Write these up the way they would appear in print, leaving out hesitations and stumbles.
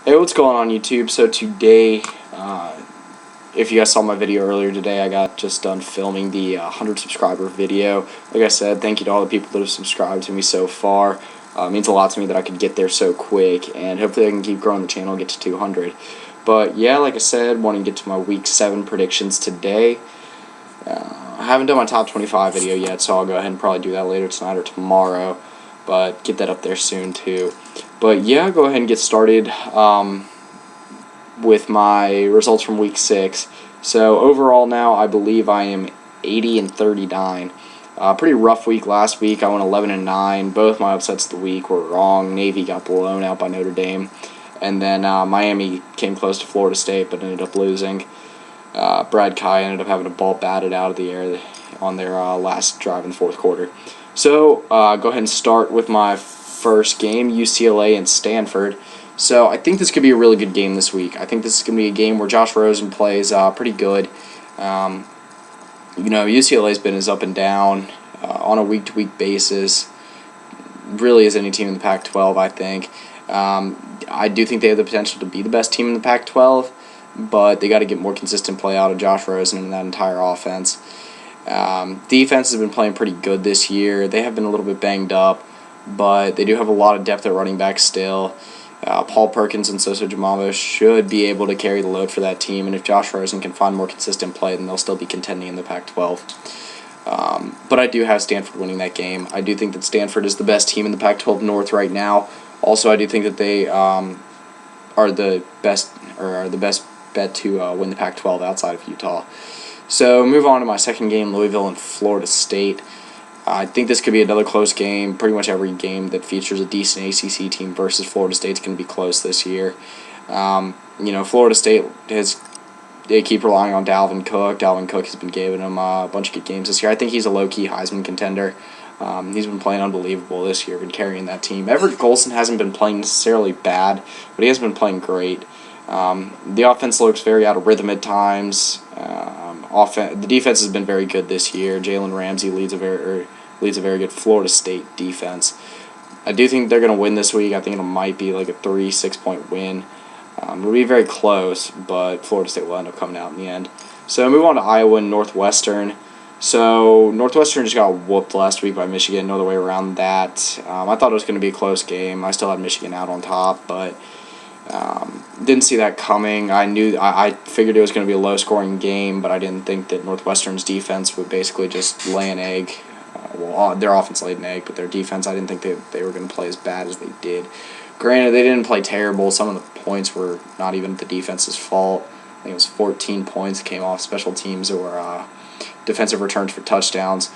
Hey, what's going on YouTube? So today, if you guys saw my video earlier today, I got just done filming the 100 subscriber video. Like I said, thank you to all the people that have subscribed to me so far. It means a lot to me that I could get there so quick, and hopefully I can keep growing the channel and get to 200. But yeah, like I said, wanting to get to my week 7 predictions today. I haven't done my top 25 video yet, so I'll go ahead and probably do that later tonight or tomorrow, but get that up there soon too. But yeah, go ahead and get started with my results from week 6. So overall now, I believe I am 80-39. Pretty rough week last week. I went 11-9. Both my upsets of the week were wrong. Navy got blown out by Notre Dame, and then Miami came close to Florida State, but ended up losing. Brad Kai ended up having a ball batted out of the air on their last drive in the fourth quarter. So go ahead and start with my first game, UCLA and Stanford. So I think this could be a really good game this week. I think this is going to be a game where Josh Rosen plays pretty good. UCLA's been as up and down on a week-to-week basis, really as any team in the Pac-12, I think. I do think they have the potential to be the best team in the Pac-12, but they got to get more consistent play out of Josh Rosen and that entire offense. Defense has been playing pretty good this year. They have been a little bit banged up, but they do have a lot of depth at running back still. Paul Perkins and Soso Jamama should be able to carry the load for that team, and if Josh Rosen can find more consistent play, then they'll still be contending in the Pac-12. But I do have Stanford winning that game. I do think that Stanford is the best team in the Pac-12 North right now. Also, I do think that they are the best bet to win the Pac-12 outside of Utah. So move on to my second game, Louisville and Florida State. I think this could be another close game. Pretty much every game that features a decent ACC team versus Florida State is going to be close this year. Florida State they keep relying on Dalvin Cook. Dalvin Cook has been giving them a bunch of good games this year. I think he's a low-key Heisman contender. He's been playing unbelievable this year, been carrying that team. Everett Golson hasn't been playing necessarily bad, but he has been playing great. The offense looks very out of rhythm at times. The defense has been very good this year. Jalen Ramsey leads a very good Florida State defense. I do think they're going to win this week. I think it might be like a 3-6 point win. It'll be very close, but Florida State will end up coming out in the end. So move on to Iowa and Northwestern. So Northwestern just got whooped last week by Michigan. No other way around that. I thought it was going to be a close game. I still had Michigan out on top, but didn't see that coming. I figured it was going to be a low-scoring game, but I didn't think that Northwestern's defense would basically just lay an egg. Their offense laid an egg, but their defense, I didn't think they were going to play as bad as they did. Granted, they didn't play terrible. Some of the points were not even the defense's fault. I think it was 14 points that came off special teams or defensive returns for touchdowns.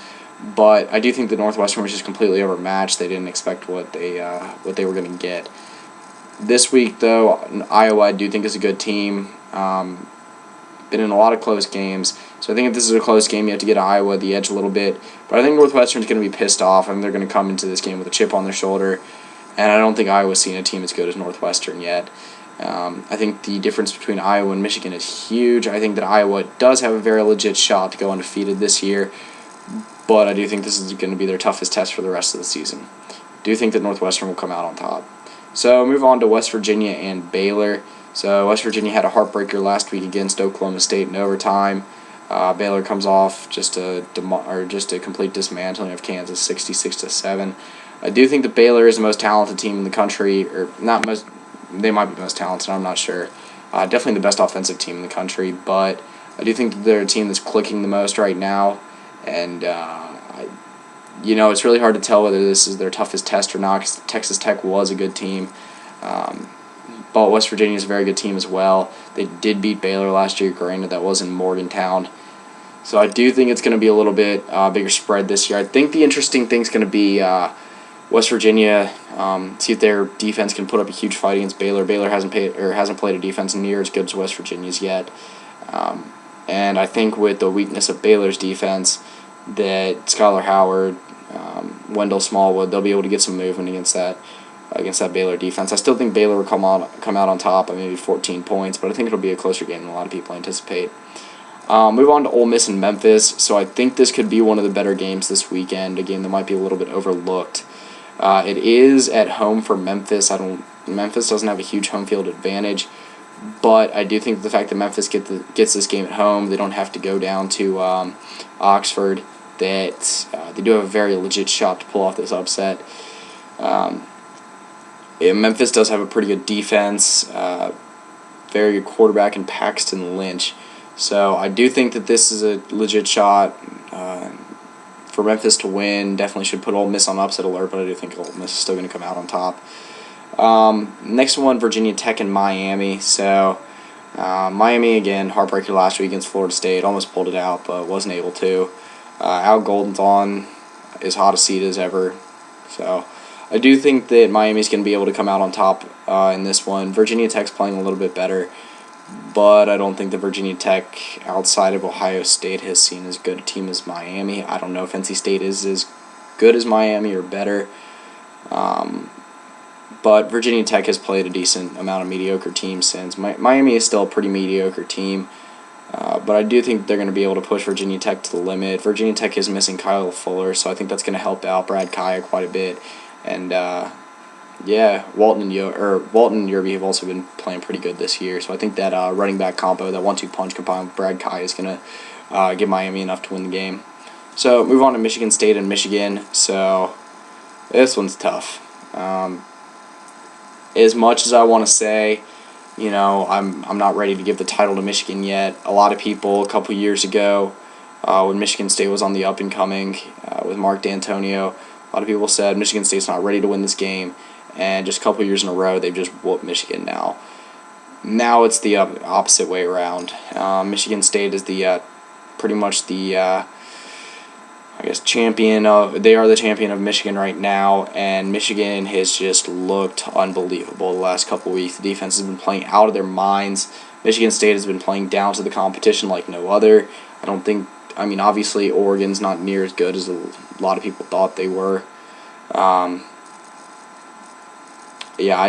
But I do think that Northwestern was just completely overmatched. They didn't expect what they were going to get. This week, though, Iowa I do think is a good team. Been in a lot of close games. So I think if this is a close game, you have to get Iowa the edge a little bit. But I think Northwestern's going to be pissed off. I mean, they're going to come into this game with a chip on their shoulder. And I don't think Iowa's seen a team as good as Northwestern yet. I think the difference between Iowa and Michigan is huge. I think that Iowa does have a very legit shot to go undefeated this year. But I do think this is going to be their toughest test for the rest of the season. I do think that Northwestern will come out on top. So move on to West Virginia and Baylor. So West Virginia had a heartbreaker last week against Oklahoma State in overtime. Baylor comes off just a complete dismantling of Kansas, 66-7. I do think that Baylor is the most talented team in the country, or not most. They might be the most talented. I'm not sure. Definitely the best offensive team in the country, but I do think that they're a team that's clicking the most right now, and it's really hard to tell whether this is their toughest test or not, because Texas Tech was a good team. But West Virginia is a very good team as well. They did beat Baylor last year. Granted, that was in Morgantown. So I do think it's going to be a little bit bigger spread this year. I think the interesting thing is going to be West Virginia, see if their defense can put up a huge fight against Baylor. Baylor hasn't played a defense near as good as West Virginia's yet. And I think with the weakness of Baylor's defense, that Skylar Howard, Wendell Smallwood, they'll be able to get some movement against that Baylor defense. I still think Baylor will come out on top by maybe 14 points, but I think it'll be a closer game than a lot of people anticipate. Move on to Ole Miss and Memphis. So I think this could be one of the better games this weekend, a game that might be a little bit overlooked. It is at home for Memphis. I don't Memphis doesn't have a huge home field advantage, but I do think the fact that Memphis gets this game at home, they don't have to go down to Oxford, that they do have a very legit shot to pull off this upset. Memphis does have a pretty good defense, very good quarterback in Paxton Lynch. So I do think that this is a legit shot for Memphis to win. Definitely should put Ole Miss on upset alert, but I do think Ole Miss is still going to come out on top. Next one, Virginia Tech and Miami. So Miami, again, heartbreaker last week against Florida State. Almost pulled it out, but wasn't able to. Al Golden's on as hot a seat as ever. So I do think that Miami's going to be able to come out on top in this one. Virginia Tech's playing a little bit better, but I don't think that Virginia Tech, outside of Ohio State, has seen as good a team as Miami. I don't know if NC State is as good as Miami or better. But Virginia Tech has played a decent amount of mediocre teams since. Miami is still a pretty mediocre team, but I do think they're going to be able to push Virginia Tech to the limit. Virginia Tech is missing Kyle Fuller, so I think that's going to help out Brad Kaya quite a bit. And Walton and Yerby have also been playing pretty good this year, so I think that running back combo, that 1-2 punch combined with Brad Kaya, is going to give Miami enough to win the game. So move on to Michigan State and Michigan. So this one's tough. As much as I want to say, I'm not ready to give the title to Michigan yet. A lot of people a couple years ago, when Michigan State was on the up and coming with Mark D'Antonio, a lot of people said Michigan State's not ready to win this game, and just a couple years in a row they've just whooped Michigan now. Now it's the opposite way around. Michigan State is pretty much the champion of. They are the champion of Michigan right now, and Michigan has just looked unbelievable the last couple weeks. The defense has been playing out of their minds. Michigan State has been playing down to the competition like no other. Obviously Oregon's not near as good as a lot of people thought they were. I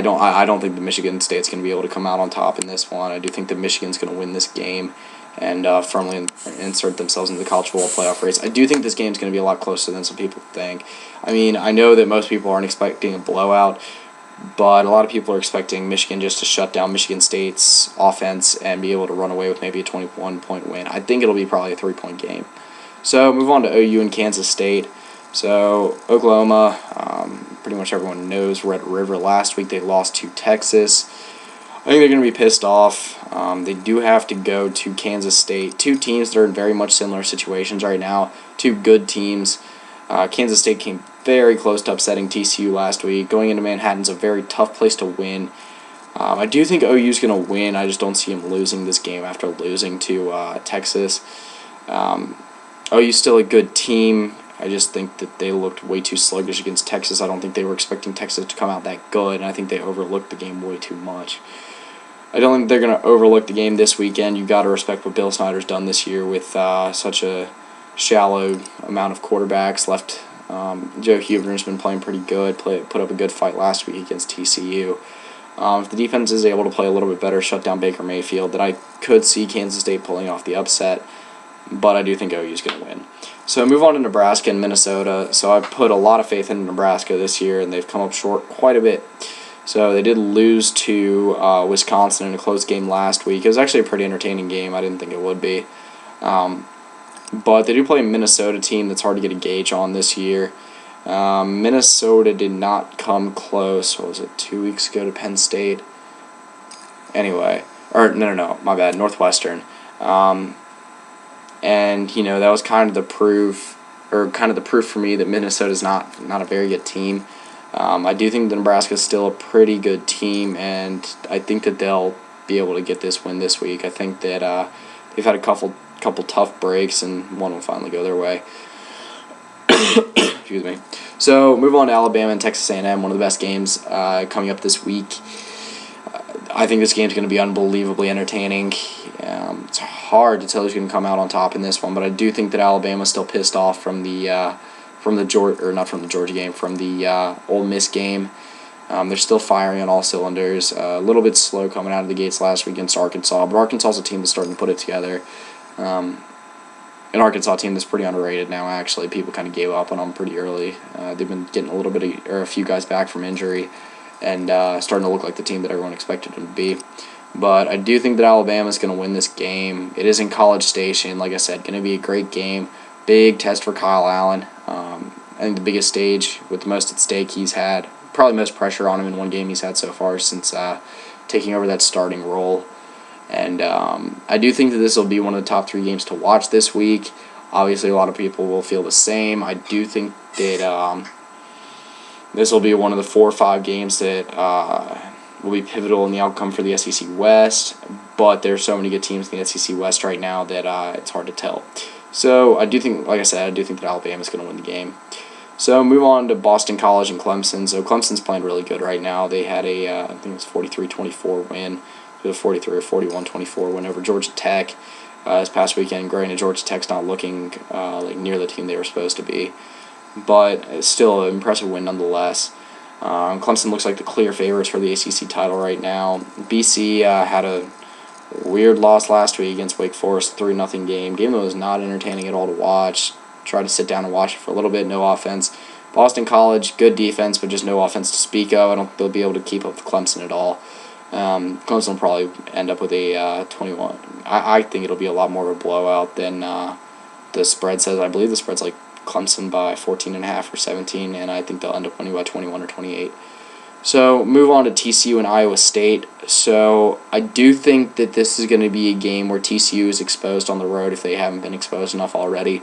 don't think that Michigan State's going to be able to come out on top in this one. I do think that Michigan's going to win this game and firmly insert themselves into the college football playoff race. I do think this game's going to be a lot closer than some people think. I know that most people aren't expecting a blowout, but a lot of people are expecting Michigan just to shut down Michigan State's offense and be able to run away with maybe a 21-point win. I think it'll be probably a 3-point game. So move on to OU and Kansas State. So Oklahoma, pretty much everyone knows Red River last week. They lost to Texas. I think they're going to be pissed off. They do have to go to Kansas State. Two teams that are in very much similar situations right now. Two good teams. Kansas State came very close to upsetting TCU last week. Going into Manhattan's a very tough place to win. I do think OU's going to win. I just don't see them losing this game after losing to Texas. OU's still a good team. I just think that they looked way too sluggish against Texas. I don't think they were expecting Texas to come out that good, and I think they overlooked the game way too much. I don't think they're going to overlook the game this weekend. You've got to respect what Bill Snyder's done this year with such a shallow amount of quarterbacks left. Joe Huber's been playing pretty good, put up a good fight last week against TCU. If the defense is able to play a little bit better, shut down Baker Mayfield, then I could see Kansas State pulling off the upset, but I do think OU is going to win. So move on to Nebraska and Minnesota. So I put a lot of faith in Nebraska this year, and they've come up short quite a bit. So they did lose to Wisconsin in a close game last week. It was actually a pretty entertaining game. I didn't think it would be. But they do play a Minnesota team that's hard to get a gauge on this year. Minnesota did not come close. What was it, 2 weeks ago to Penn State? Anyway. No, my bad, Northwestern. And, that was kind of the proof for me that Minnesota's not a very good team. I do think that Nebraska is still a pretty good team, and I think that they'll be able to get this win this week. I think that they've had a couple tough breaks, and one will finally go their way. Excuse me. So move on to Alabama and Texas A&M, one of the best games coming up this week. I think this game's going to be unbelievably entertaining. It's hard to tell who's going to come out on top in this one, but I do think that Alabama's still pissed off from the Ole Miss game. They're still firing on all cylinders. A little bit slow coming out of the gates last week against Arkansas, but Arkansas's a team that's starting to put it together. An Arkansas team that's pretty underrated now, actually. People kind of gave up on them pretty early. They've been getting a few guys back from injury, and starting to look like the team that everyone expected them to be. But I do think that Alabama's going to win this game. It is in College Station, like I said, going to be a great game. Big test for Kyle Allen. I think the biggest stage with the most at stake he's had. Probably most pressure on him in one game he's had so far since taking over that starting role. And I do think that this will be one of the top 3 games to watch this week. Obviously, a lot of people will feel the same. I do think that this will be one of the 4 or 5 games that will be pivotal in the outcome for the SEC West. But there's so many good teams in the SEC West right now that it's hard to tell. So I do think, like I said, I do think that Alabama's going to win the game. So move on to Boston College and Clemson. So Clemson's playing really good right now. They had I think it was 43-24 win. It was a 43 or 41-24 win over Georgia Tech this past weekend. Granted, Georgia Tech's not looking like near the team they were supposed to be, but it's still an impressive win nonetheless. Clemson looks like the clear favorites for the ACC title right now. BC had a weird loss last week against Wake Forest, 3-0 game that was not entertaining at all to watch. Tried to sit down and watch it for a little bit, no offense. Boston College, good defense, but just no offense to speak of. I don't think they'll be able to keep up with Clemson at all. Clemson will probably end up with a 21. I think it'll be a lot more of a blowout than the spread says. I believe the spread's like Clemson by 14.5 or 17, and I think they'll end up winning by 21 or 28. So move on to TCU and Iowa State. So I do think that this is going to be a game where TCU is exposed on the road if they haven't been exposed enough already.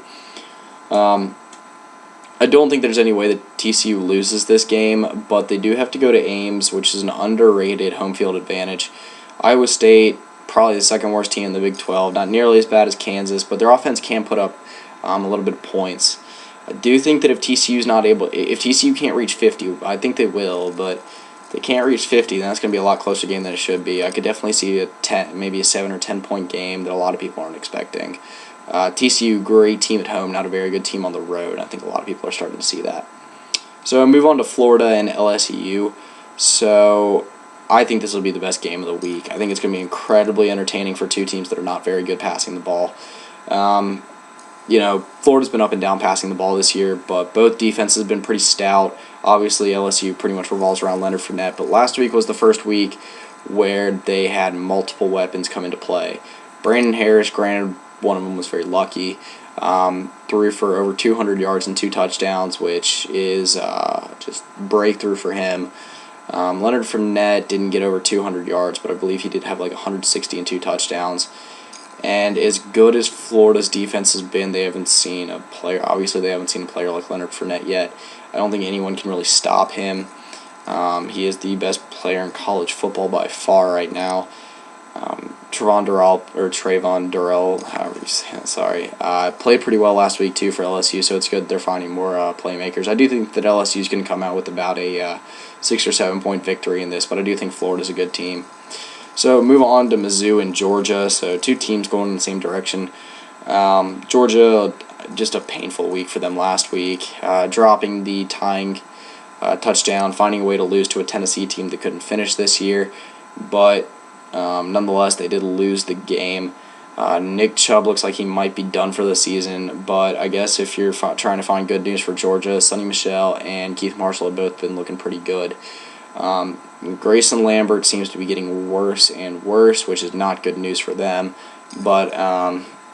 I don't think there's any way that TCU loses this game, but they do have to go to Ames, which is an underrated home field advantage. Iowa State, probably the second worst team in the Big 12, not nearly as bad as Kansas, but their offense can put up a little bit of points. I do think that if TCU can't reach 50, I think they will, but if they can't reach 50, then that's going to be a lot closer game than it should be. I could definitely see maybe a 7 or 10 point game that a lot of people aren't expecting. TCU, great team at home, not a very good team on the road. I think a lot of people are starting to see that. So move on to Florida and LSU. So I think this will be the best game of the week. I think it's going to be incredibly entertaining for 2 teams that are not very good passing the ball. Florida's been up and down passing the ball this year, but both defenses have been pretty stout. Obviously, LSU pretty much revolves around Leonard Fournette, but last week was the first week where they had multiple weapons come into play. Brandon Harris, granted, one of them was very lucky, threw for over 200 yards and 2 touchdowns, which is just breakthrough for him. Leonard Fournette didn't get over 200 yards, but I believe he did have like 160 and 2 touchdowns. And as good as Florida's defense has been, they haven't seen a player. Obviously, they haven't seen a player like Leonard Fournette yet. I don't think anyone can really stop him. He is the best player in college football by far right now. Trayvon Durrell, however you say it, sorry, played pretty well last week too for LSU, so it's good they're finding more playmakers. I do think that LSU is going to come out with about a 6 or 7 point victory in this, but I do think Florida's a good team. So move on to Mizzou and Georgia. So 2 teams going in the same direction. Georgia, just a painful week for them last week, dropping the tying touchdown, finding a way to lose to a Tennessee team that couldn't finish this year, but nonetheless, they did lose the game. Nick Chubb looks like he might be done for the season, but I guess if you're trying to find good news for Georgia, Sonny Michel and Keith Marshall have both been looking pretty good. Grayson Lambert seems to be getting worse and worse, which is not good news for them, but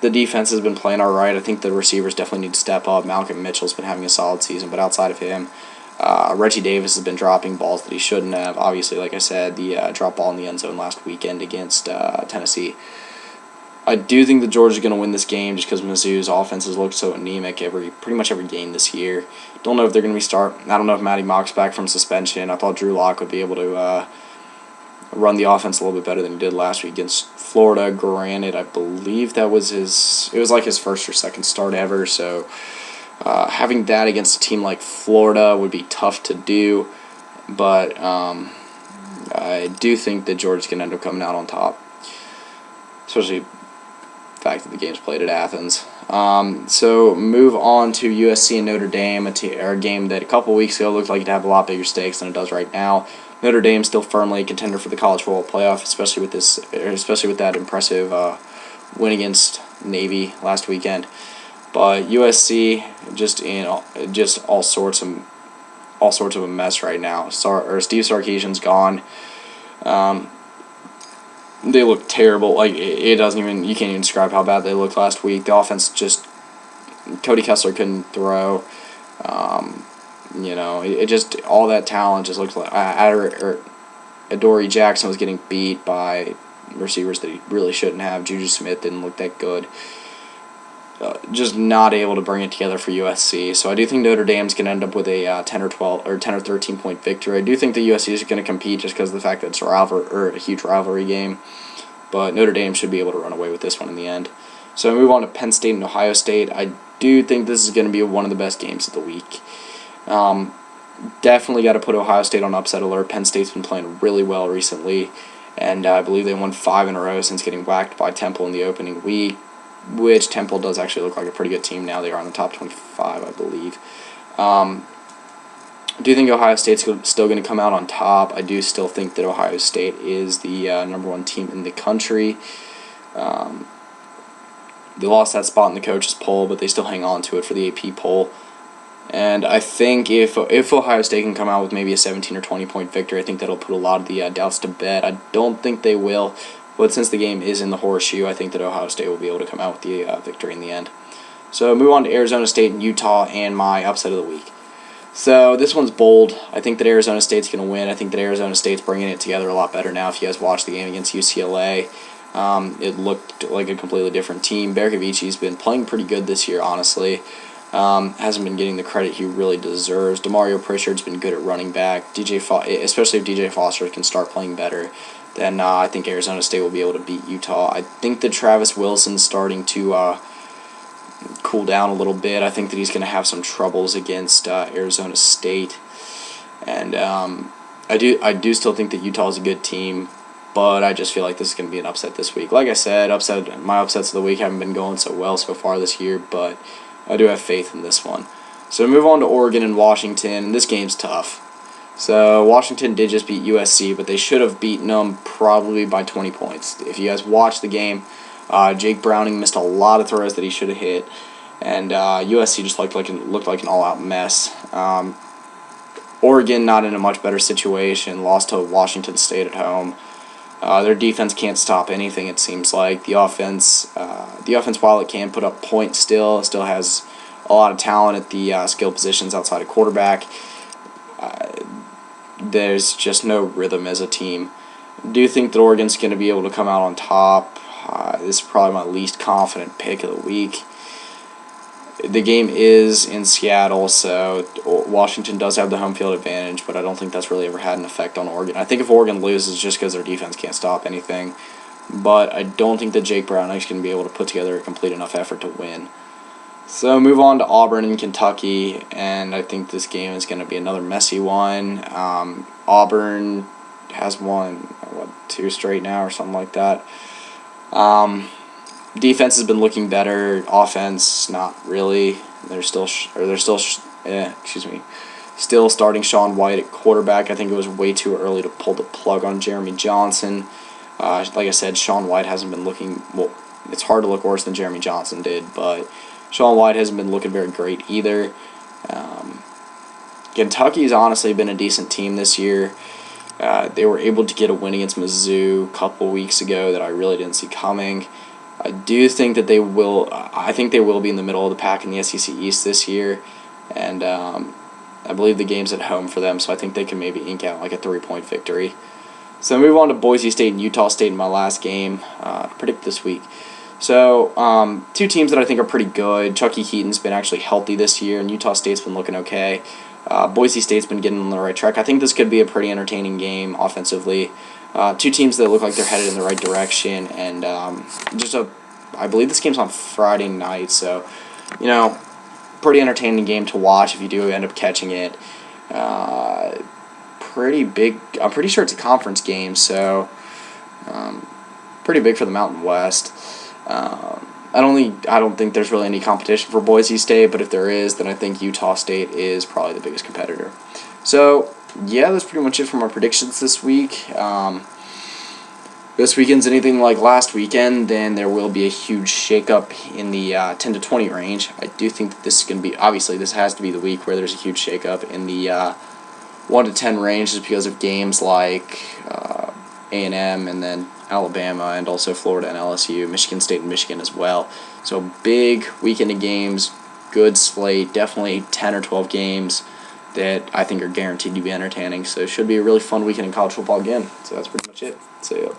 the defense has been playing all right. I think the receivers definitely need to step up. Malcolm Mitchell's been having a solid season, but outside of him, Reggie Davis has been dropping balls that he shouldn't have. Obviously, like I said, the drop ball in the end zone last weekend against Tennessee. I do think that Georgia's going to win this game just because Mizzou's offense has looked so anemic pretty much every game this year. Don't know if they're going to I don't know if Matty Mock's back from suspension. I thought Drew Lock would be able to run the offense a little bit better than he did last week against Florida. Granted, I believe that was it was like his first or second start ever, so having that against a team like Florida would be tough to do, but I do think that Georgia's going to end up coming out on top, especially the fact that the game's played at Athens. So move on to USC and Notre Dame, a game that a couple weeks ago looked like it'd have a lot bigger stakes than it does right now. Notre Dame still firmly a contender for the college football playoff, especially with that impressive win against Navy last weekend. But USC just all sorts all sorts of a mess right now. Steve Sarkisian's gone. They look terrible. Like, it doesn't even, you can't even describe how bad they looked last week. The offense just, Cody Kessler couldn't throw. It just, all that talent just looked like, Adoree Jackson was getting beat by receivers that he really shouldn't have. Juju Smith didn't look that good. Just not able to bring it together for USC. So I do think Notre Dame's going to end up with a 10 or 13 point victory. I do think the USC is going to compete just because of the fact that it's a huge rivalry game. But Notre Dame should be able to run away with this one in the end. So I move on to Penn State and Ohio State. I do think this is going to be one of the best games of the week. Definitely got to put Ohio State on upset alert. Penn State's been playing really well recently, and I believe they won 5 in a row since getting whacked by Temple in the opening week, which Temple does actually look like a pretty good team now. They are on the top 25, I believe. I do think Ohio State's still going to come out on top. I do still think that Ohio State is the number 1 team in the country. They lost that spot in the coaches poll, but they still hang on to it for the AP poll. And I think if Ohio State can come out with maybe a 17 or 20 point victory, I think that'll put a lot of the doubts to bed. I don't think they will, but since the game is in the horseshoe, I think that Ohio State will be able to come out with the victory in the end. So move on to Arizona State and Utah and my upset of the week. So this one's bold. I think that Arizona State's going to win. I think that Arizona State's bringing it together a lot better now. If you guys watched the game against UCLA, it looked like a completely different team. Berkovici's been playing pretty good this year, honestly. Hasn't been getting the credit he really deserves. Demario Pritchard's been good at running back. Especially if DJ Foster can start playing better, then I think Arizona State will be able to beat Utah. I think that Travis Wilson's starting to cool down a little bit. I think that he's going to have some troubles against Arizona State, and I do still think that Utah is a good team, but I just feel like this is going to be an upset this week. Like I said, my upsets of the week haven't been going so well so far this year, but I do have faith in this one. So move on to Oregon and Washington. This game's tough. So Washington did just beat USC, but they should have beaten them probably by 20 points. If you guys watched the game, Jake Browning missed a lot of throws that he should have hit, and USC just looked like an all-out mess. Oregon not in a much better situation, lost to Washington State at home. Their defense can't stop anything, it seems like. The offense, while it can put up points, still has a lot of talent at the skill positions outside of quarterback. There's just no rhythm as a team. I do think that Oregon's going to be able to come out on top. This is probably my least confident pick of the week. The game is in Seattle, so Washington does have the home field advantage, but I don't think that's really ever had an effect on Oregon. I think if Oregon loses, it's just because their defense can't stop anything, but I don't think that Jake Browning's going to be able to put together a complete enough effort to win. So move on to Auburn and Kentucky, and I think this game is going to be another messy one. Auburn has won 2 straight now or something like that. Defense has been looking better. Offense, not really. They're still starting Sean White at quarterback. I think it was way too early to pull the plug on Jeremy Johnson. Like I said, Sean White hasn't been looking, well, it's hard to look worse than Jeremy Johnson did, but Sean White hasn't been looking very great either. Kentucky's honestly been a decent team this year. They were able to get a win against Mizzou a couple weeks ago that I really didn't see coming. I do think that they will. I think they will be in the middle of the pack in the SEC East this year, and I believe the game's at home for them, so I think they can maybe ink out like a 3-point victory. So move on to Boise State and Utah State in my last game to predict this week. So 2 teams that I think are pretty good. Chucky Heaton's been actually healthy this year, and Utah State's been looking okay. Boise State's been getting on the right track. I think this could be a pretty entertaining game offensively. 2 teams that look like they're headed in the right direction, and I believe this game's on Friday night, so, pretty entertaining game to watch if you do end up catching it. Pretty big. I'm pretty sure it's a conference game, so pretty big for the Mountain West. I don't think there's really any competition for Boise State, but if there is, then I think Utah State is probably the biggest competitor. So, yeah, that's pretty much it for my predictions this week. This weekend's anything like last weekend, then there will be a huge shakeup in the 10 to 20 range. I do think that this is going to be, obviously this has to be the week where there's a huge shakeup in the 1 to 10 range just because of games like A&M and then Alabama and also Florida and LSU, Michigan State and Michigan as well. So big weekend of games, good slate, definitely 10 or 12 games that I think are guaranteed to be entertaining. So it should be a really fun weekend in college football again. So that's pretty much it. See ya.